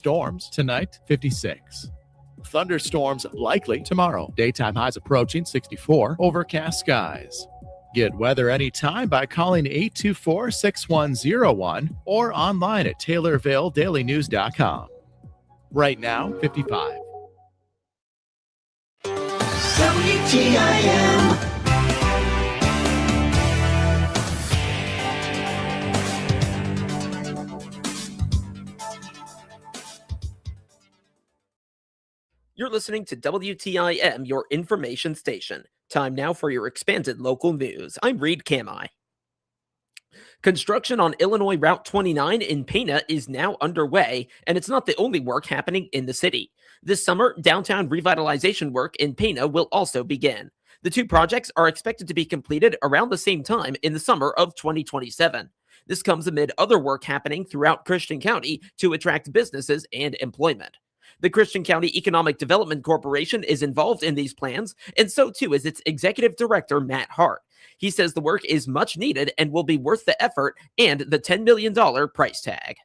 Storms tonight, 56. Thunderstorms likely tomorrow. Daytime highs approaching 64. Overcast skies. Get weather anytime by calling 824-6101 or online at TaylorvilleDailyNews.com. Right now, 55. WTIM. You're listening to WTIM, your information station. Time now for your expanded local news. I'm Reed Kamai. Construction on Illinois Route 29 in Pana is now underway, and it's not the only work happening in the city. This summer, downtown revitalization work in Pana will also begin. The two projects are expected to be completed around the same time in the summer of 2027. This comes amid other work happening throughout Christian County to attract businesses and employment. The Christian County Economic Development Corporation is involved in these plans, and so too is its executive director, Matt Hart. He says the work is much needed and will be worth the effort and the $10 million price tag.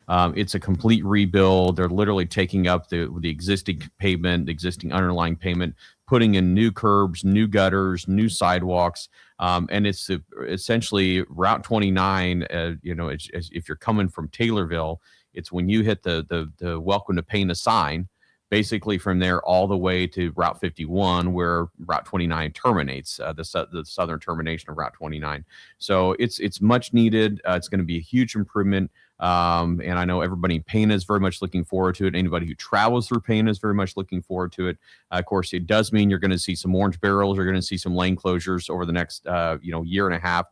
It's a complete rebuild. They're literally taking up the existing pavement, the existing underlying pavement, putting in new curbs, new gutters, new sidewalks, and it's essentially Route 29. If you're coming from Taylorville, it's when you hit the Welcome to Pana sign, basically from there all the way to Route 51, where Route 29 terminates, the southern termination of Route 29. So it's much needed. It's going to be a huge improvement. And I know everybody in Pana is very much looking forward to it. Anybody who travels through Pana is very much looking forward to it. Of course, it does mean you're going to see some orange barrels. You're going to see some lane closures over the next year and a half.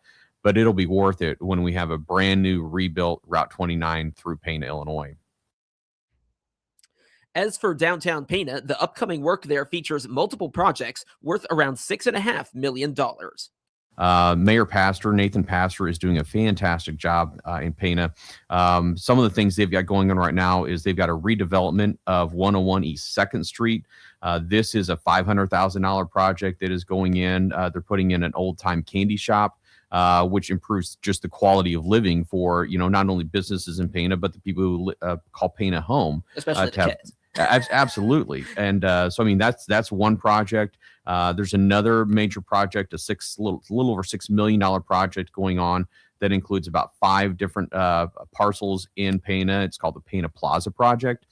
But it'll be worth it when we have a brand new rebuilt Route 29 through Pana, Illinois. As for downtown Pana, the upcoming work there features multiple projects worth around $6.5 million. Mayor Pastor, Nathan Pastor, is doing a fantastic job in Pana. Some of the things they've got going on right now is they've got a redevelopment of 101 East 2nd Street. This is a $500,000 project that is going in. They're putting in an old-time candy shop, which improves just the quality of living for, not only businesses in Pana, but the people who call Pana home. Especially the kids. Absolutely. And so, I mean, that's one project. There's another major project, a little over $6 million project going on that includes about 5 different parcels in Pana. It's called the Pana Plaza Project.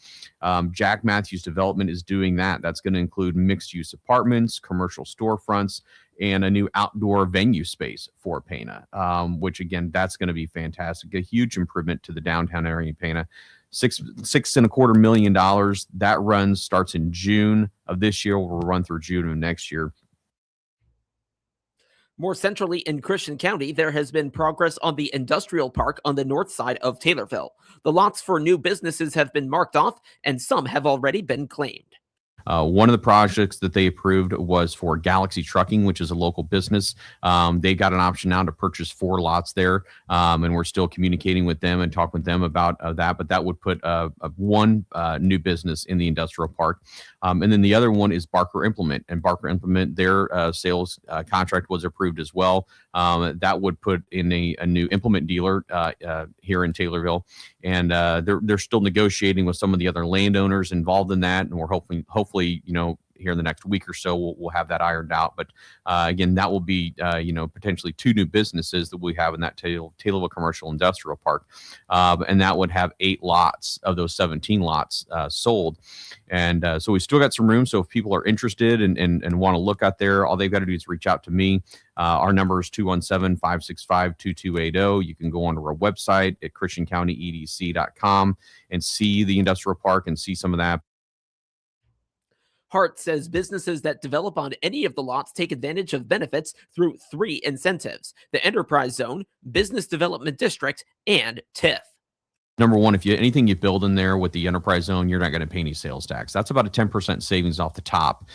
Jack Matthews Development is doing that. That's going to include mixed-use apartments, commercial storefronts, and a new outdoor venue space for Pana, which, again, that's going to be fantastic. A huge improvement to the downtown area in Pana. $6.25 million. That starts in June of this year. Will run through June of next year. More centrally in Christian County, there has been progress on the industrial park on the north side of Taylorville. The lots for new businesses have been marked off, and some have already been claimed. One of the projects that they approved was for Galaxy Trucking, which is a local business. They got an option now to purchase 4 lots there, and we're still communicating with them and talking with them about that. But that would put one new business in the industrial park. And then the other one is Barker Implement. And Barker Implement, their sales contract was approved as well. That would put in a new implement dealer here in Taylorville. And they're still negotiating with some of the other landowners involved in that. And we're hopefully, here in the next week or so, we'll have that ironed out. But again, that will be, potentially 2 new businesses that we have in that Taylorville Commercial Industrial Park. And that would have 8 lots of those 17 lots sold. And so we still got some room. So if people are interested and want to look out there, all they've got to do is reach out to me. Our number is 217-565-2280. You can go onto our website at christiancountyedc.com and see the industrial park and see some of that. Hart says businesses that develop on any of the lots take advantage of benefits through 3 incentives: the Enterprise Zone, Business Development District, and TIF. Number one, if anything you build in there with the Enterprise Zone, you're not going to pay any sales tax. That's about a 10% savings off the top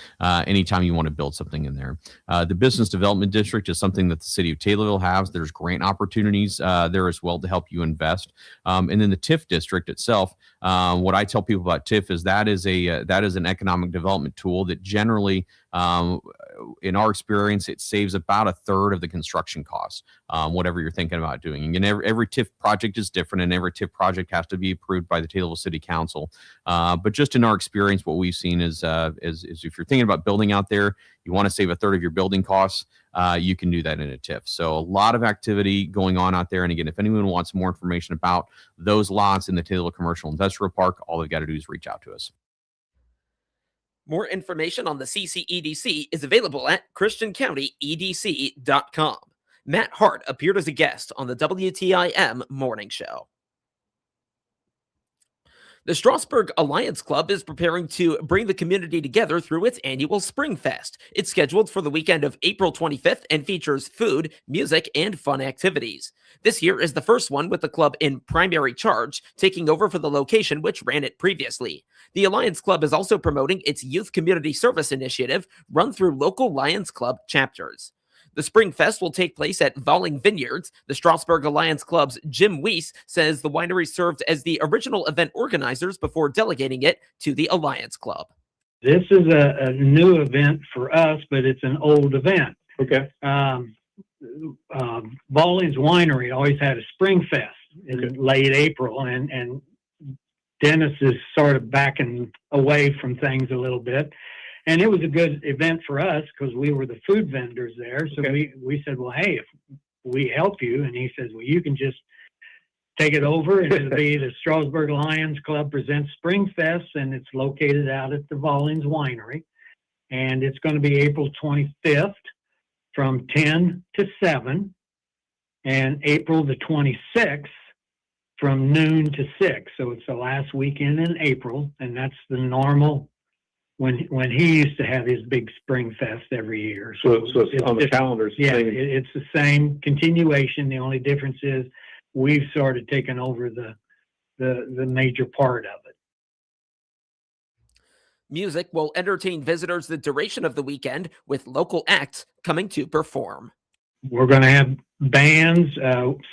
anytime you want to build something in there. The Business Development District is something that the city of Taylorville has. There's grant opportunities there as well to help you invest. And then the TIF district itself, What I tell people about TIF is that is an economic development tool that generally, in our experience, it saves about a third of the construction costs, whatever you're thinking about doing. And every TIF project is different, and every TIF project has to be approved by the Taylorville City Council. But just in our experience, what we've seen is if you're thinking about building out there, you want to save a third of your building costs, you can do that in a TIF. So a lot of activity going on out there. And again, if anyone wants more information about those lots in the Taylorville Commercial Industrial Park, all they've got to do is reach out to us. More information on the CCEDC is available at christiancountyedc.com. Matt Hart appeared as a guest on the WTIM Morning Show. The Strasburg Alliance Club is preparing to bring the community together through its annual Spring Fest. It's scheduled for the weekend of April 25th and features food, music, and fun activities. This year is the first one with the club in primary charge, taking over for the location which ran it previously. The Alliance Club is also promoting its Youth Community Service initiative run through local Lions Club chapters. The Spring Fest will take place at Valling Vineyards. The Strasburg Alliance Club's Jim Weiss says the winery served as the original event organizers before delegating it to the Alliance Club. This is a new event for us, but it's an old event. Okay. Valling's Winery always had a Spring Fest in late April, and Dennis is sort of backing away from things a little bit. And it was a good event for us because we were the food vendors there. So we said, well, hey, if we help you. And he says, well, you can just take it over. And it'll be the Strasburg Lions Club presents Spring Fest, and it's located out at the Valling's Winery. And it's going to be April 25th from 10 to 7, and April the 26th from noon to 6. So it's the last weekend in April, and that's the normal when he used to have his big Spring Fest every year. So it's on the calendar. Yeah, it's the same continuation. The only difference is we've sort of taken over the major part of it. Music will entertain visitors the duration of the weekend, with local acts coming to perform. We're going to have bands.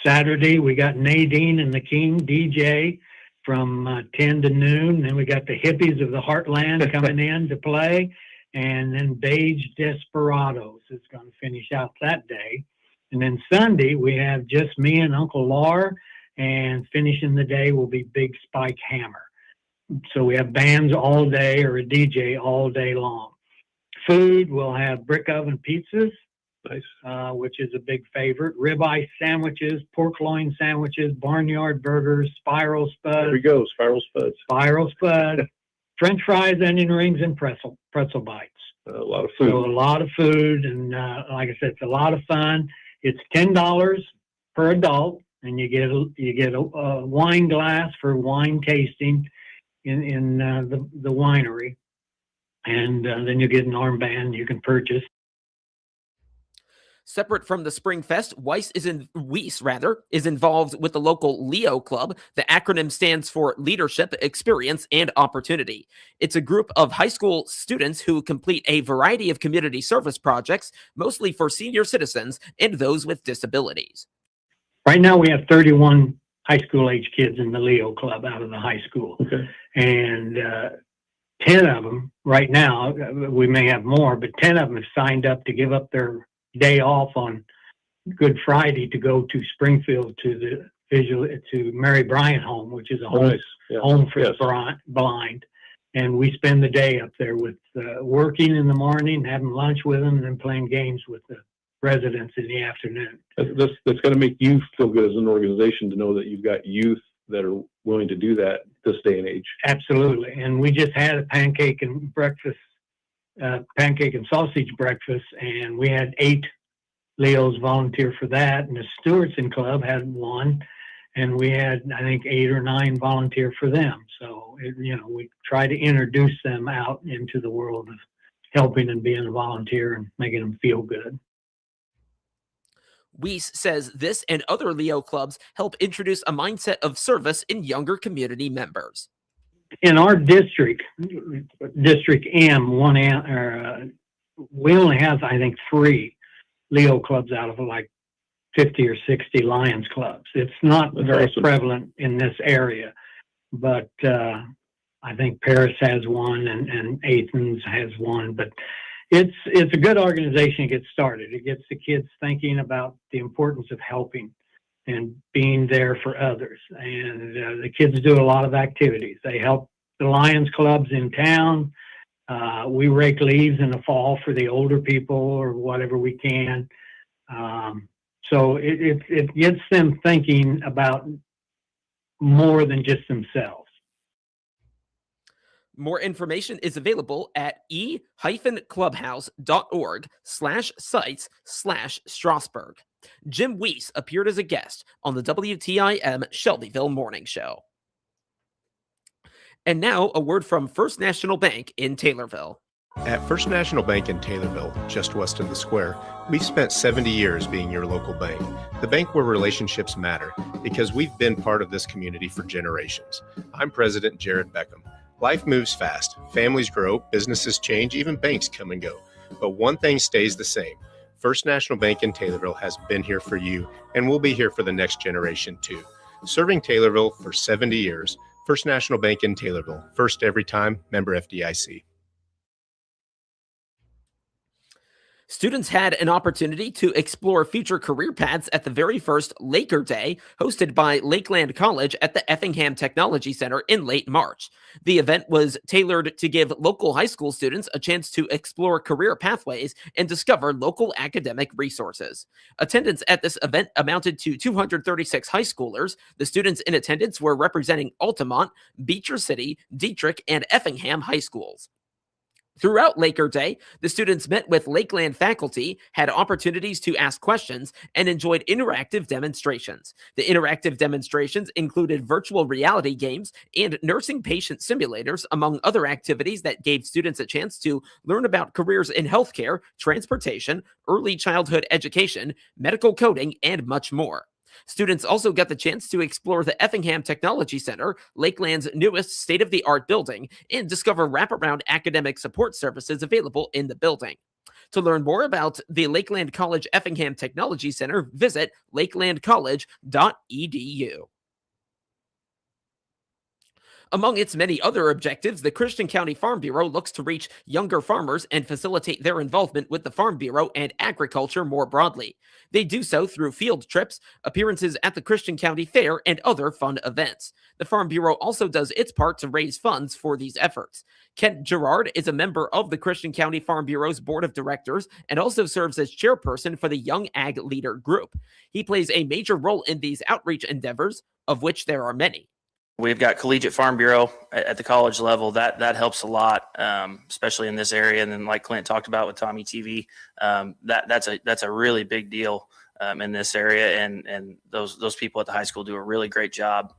Saturday, we got Nadine and the King DJ from 10 to noon. Then we got the Hippies of the Heartland coming in to play. And then Beige Desperados is going to finish out that day. And then Sunday, we have just me and Uncle Lar. And finishing the day will be Big Spike Hammer. So we have bands all day, or a DJ all day long. Food, we'll have brick oven pizzas. Nice. Which is a big favorite. Ribeye sandwiches, pork loin sandwiches, barnyard burgers, spiral spuds. There we go, spiral spuds. Spiral spud, French fries, onion rings, and pretzel bites. A lot of food. So a lot of food, and like I said, it's a lot of fun. It's $10 per adult, and you get a wine glass for wine tasting in the winery, and then you get an armband you can purchase. Separate from the Spring Fest, Weiss is involved with the local LEO Club. The acronym stands for Leadership, Experience, and Opportunity. It's a group of high school students who complete a variety of community service projects, mostly for senior citizens and those with disabilities. Right now we have 31 high school age kids in the LEO Club out of the high school. Okay. And 10 of them right now, we may have more, but 10 of them have signed up to give up their day off on Good Friday to go to Springfield to Mary Bryant Home, which is a home, home for the blind. And we spend the day up there with working in the morning, having lunch with them, and then playing games with the residents in the afternoon. That's going to make you feel good as an organization to know that you've got youth that are willing to do that this day and age. Absolutely. And we just had a pancake and sausage breakfast, and we had 8 Leos volunteer for that, and the Stewartson Club had 1, and we had, I think, 8 or 9 volunteer for them. So we try to introduce them out into the world of helping and being a volunteer and making them feel good. Weiss says this and other LEO clubs help introduce a mindset of service in younger community members. In our district, District M, we only have, I think, 3 LEO clubs out of like 50 or 60 Lions clubs. It's not very prevalent in this area. but I think Paris has one and Athens has one. But it's a good organization to get started. It gets the kids thinking about the importance of helping and being there for others. And the kids do a lot of activities. They help the Lions clubs in town. We rake leaves in the fall for the older people or whatever we can. So it gets them thinking about more than just themselves. More information is available at e-clubhouse.org/sites/Strasburg. Jim Weiss appeared as a guest on the WTIM Shelbyville Morning Show. And now a word from First National Bank in Taylorville. At First National Bank in Taylorville, just west of the square, we've spent 70 years being your local bank. The bank where relationships matter, because we've been part of this community for generations. I'm President Jared Beckham. Life moves fast. Families grow, businesses change, even banks come and go. But one thing stays the same. First National Bank in Taylorville has been here for you and will be here for the next generation too. Serving Taylorville for 70 years, First National Bank in Taylorville. First every time, member FDIC. Students had an opportunity to explore future career paths at the very first Laker Day, hosted by Lakeland College at the Effingham Technology Center in late March. The event was tailored to give local high school students a chance to explore career pathways and discover local academic resources. Attendance at this event amounted to 236 high schoolers. The students in attendance were representing Altamont, Beecher City, Dietrich, and Effingham high schools. Throughout Laker Day, the students met with Lakeland faculty, had opportunities to ask questions, and enjoyed interactive demonstrations. The interactive demonstrations included virtual reality games and nursing patient simulators, among other activities that gave students a chance to learn about careers in healthcare, transportation, early childhood education, medical coding, and much more. Students also got the chance to explore the Effingham Technology Center, Lakeland's newest state-of-the-art building, and discover wraparound academic support services available in the building. To learn more about the Lakeland College Effingham Technology Center, visit lakelandcollege.edu. Among its many other objectives, the Christian County Farm Bureau looks to reach younger farmers and facilitate their involvement with the Farm Bureau and agriculture more broadly. They do so through field trips, appearances at the Christian County Fair, and other fun events. The Farm Bureau also does its part to raise funds for these efforts. Kent Gerard is a member of the Christian County Farm Bureau's Board of Directors and also serves as chairperson for the Young Ag Leader Group. He plays a major role in these outreach endeavors, of which there are many. We've got Collegiate Farm Bureau at the college level. That helps a lot, especially in this area. And then, like Clint talked about with Tommy TV, that's a really big deal in this area. And those people at the high school do a really great job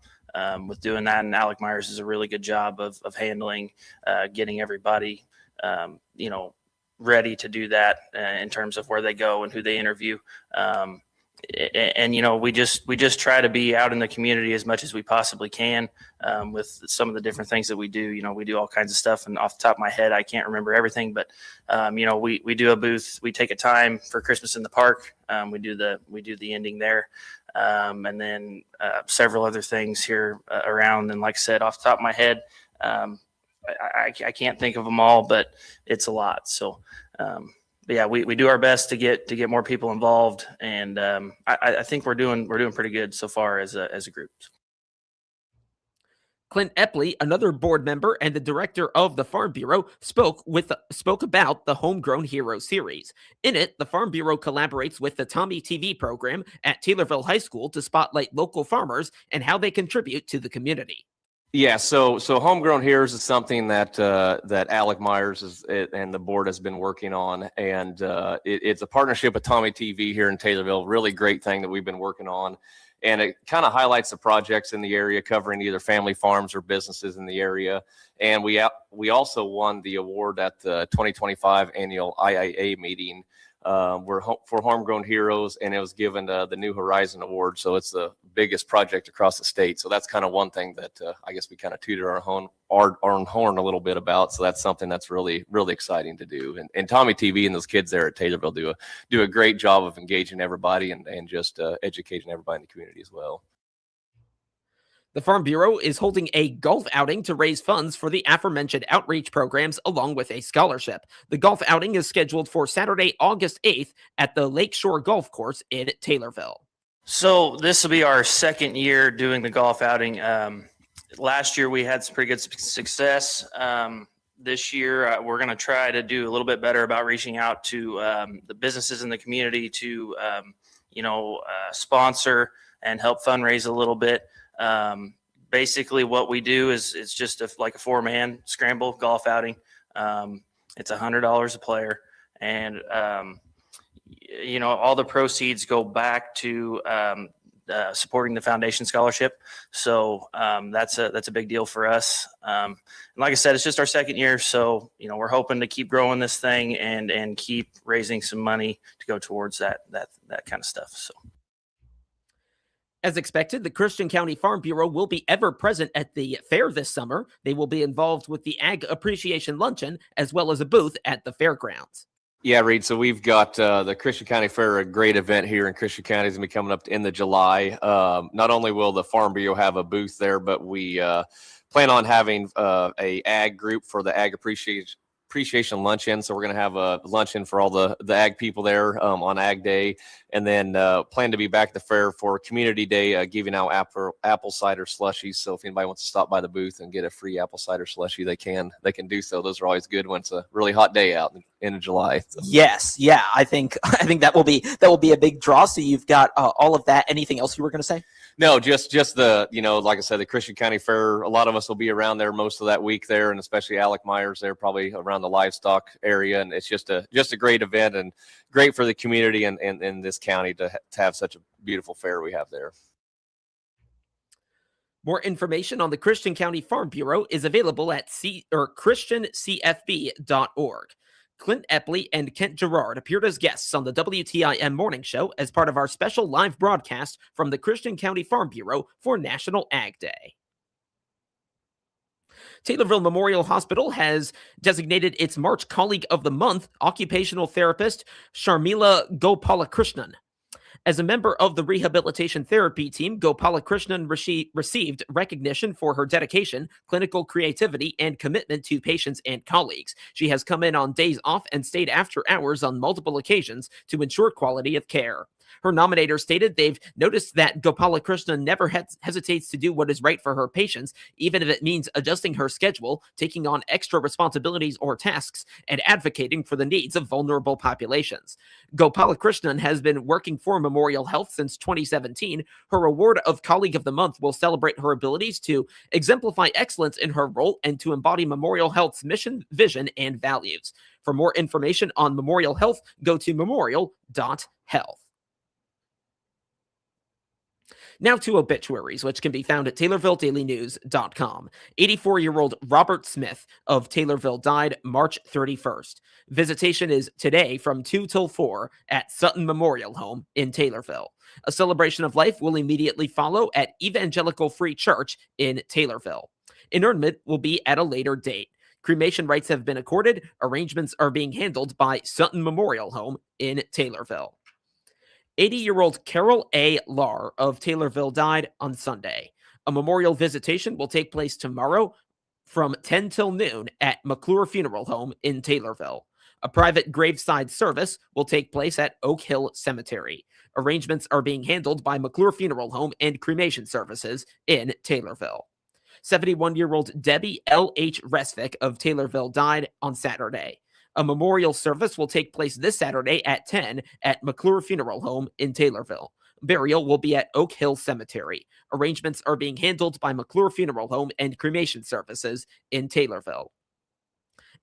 with doing that. And Alec Myers does a really good job of handling getting everybody, ready to do that in terms of where they go and who they interview. And we just try to be out in the community as much as we possibly can with some of the different things that we do. We do all kinds of stuff, and off the top of my head, I can't remember everything, but we do a booth. We take a time for Christmas in the park. We do the ending there, and then several other things here around. And like I said, off the top of my head, I can't think of them all, but it's a lot. So. But yeah, we do our best to get more people involved, and I think we're doing pretty good so far as a group. Clint Epley, another board member and the director of the Farm Bureau, spoke about the Homegrown Hero series. In it, the Farm Bureau collaborates with the Tommy TV program at Taylorville High School to spotlight local farmers and how they contribute to the community. Yeah, so Homegrown Heroes is something that Alec Myers and the board has been working on, and it's a partnership with Tommy TV here in Taylorville. Really great thing that we've been working on, and it kind of highlights the projects in the area covering either family farms or businesses in the area. And we also won the award at the 2025 annual IIA meeting. For Homegrown Heroes, and it was given the New Horizon Award. So it's the biggest project across the state. So that's kind of one thing that I guess we kind of tooted our own horn a little bit about. So that's something that's really, really exciting to do. And Tommy TV and those kids there at Taylorville do a great job of engaging everybody and just educating everybody in the community as well. The Farm Bureau is holding a golf outing to raise funds for the aforementioned outreach programs along with a scholarship. The golf outing is scheduled for Saturday, August 8th at the Lakeshore Golf Course in Taylorville. So this will be our second year doing the golf outing. Last year we had some pretty good success. This year we're going to try to do a little bit better about reaching out to the businesses in the community to, sponsor and help fundraise a little bit. Basically what we do is it's just like a 4-man scramble golf outing. It's $100 a player, and all the proceeds go back to supporting the foundation scholarship. So that's a big deal for us. And like I said, it's just our second year, so we're hoping to keep growing this thing and keep raising some money to go towards that kind of stuff. So. As expected, the Christian County Farm Bureau will be ever present at the fair this summer. They will be involved with the Ag Appreciation Luncheon as well as a booth at the fairgrounds. Yeah, Reed. So we've got the Christian County Fair, a great event here in Christian County. It's going to be coming up in the July. Not only will the Farm Bureau have a booth there, but we plan on having a ag group for the Ag Appreciation Luncheon. So we're going to have a luncheon for all the ag people there on Ag Day, and then plan to be back at the fair for Community Day, giving out apple cider slushies. So if anybody wants to stop by the booth and get a free apple cider slushie, they can do so. Those are always good when it's a really hot day out in July. So. Yes, yeah, I think that will be a big draw. So you've got all of that. Anything else you were going to say? No, just the like I said, the Christian County Fair. A lot of us will be around there most of that week there, and especially Alec Myers there, probably around the livestock area. And it's just a great event and great for the community and in this county to have such a beautiful fair we have there. More information on the Christian County Farm Bureau is available at christiancfb.org. Clint Epley and Kent Gerard appeared as guests on the WTIM Morning Show as part of our special live broadcast from the Christian County Farm Bureau for National Ag Day. Taylorville Memorial Hospital has designated its March Colleague of the Month, occupational therapist Sharmila Gopalakrishnan. As a member of the rehabilitation therapy team, Gopalakrishnan received recognition for her dedication, clinical creativity, and commitment to patients and colleagues. She has come in on days off and stayed after hours on multiple occasions to ensure quality of care. Her nominator stated they've noticed that Gopalakrishnan never hesitates to do what is right for her patients, even if it means adjusting her schedule, taking on extra responsibilities or tasks, and advocating for the needs of vulnerable populations. Gopalakrishnan has been working for Memorial Health since 2017. Her award of Colleague of the Month will celebrate her abilities to exemplify excellence in her role and to embody Memorial Health's mission, vision, and values. For more information on Memorial Health, go to memorial.health. Now to obituaries, which can be found at TaylorvilleDailyNews.com. 84-year-old Robert Smith of Taylorville died March 31st. Visitation is today from 2 till 4 at Sutton Memorial Home in Taylorville. A celebration of life will immediately follow at Evangelical Free Church in Taylorville. Interment will be at a later date. Cremation rights have been accorded. Arrangements are being handled by Sutton Memorial Home in Taylorville. 80-year-old Carol A. Lahr of Taylorville died on Sunday. A memorial visitation will take place tomorrow from 10 till noon at McClure Funeral Home in Taylorville. A private graveside service will take place at Oak Hill Cemetery. Arrangements are being handled by McClure Funeral Home and Cremation Services in Taylorville. 71-year-old Debbie L.H. Resvick of Taylorville died on Saturday. A memorial service will take place this Saturday at 10 at McClure Funeral Home in Taylorville. Burial will be at Oak Hill Cemetery. Arrangements are being handled by McClure Funeral Home and Cremation Services in Taylorville.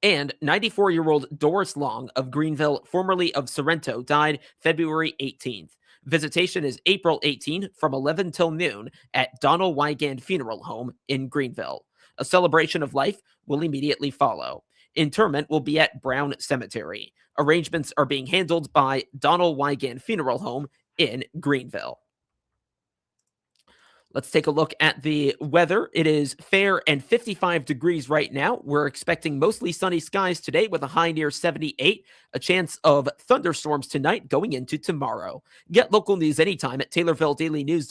And 94-year-old Doris Long of Greenville, formerly of Sorrento, died February 18th. Visitation is April 18 from 11 till noon at Donald Wygand Funeral Home in Greenville. A celebration of life will immediately follow. Interment will be at Brown Cemetery. Arrangements are being handled by Donald Wygand Funeral Home in Greenville. Let's take a look at the weather. It is fair and 55 degrees right now. We're expecting mostly sunny skies today with a high near 78. A chance of thunderstorms tonight going into tomorrow. Get local news anytime at TaylorvilleDailyNews.com.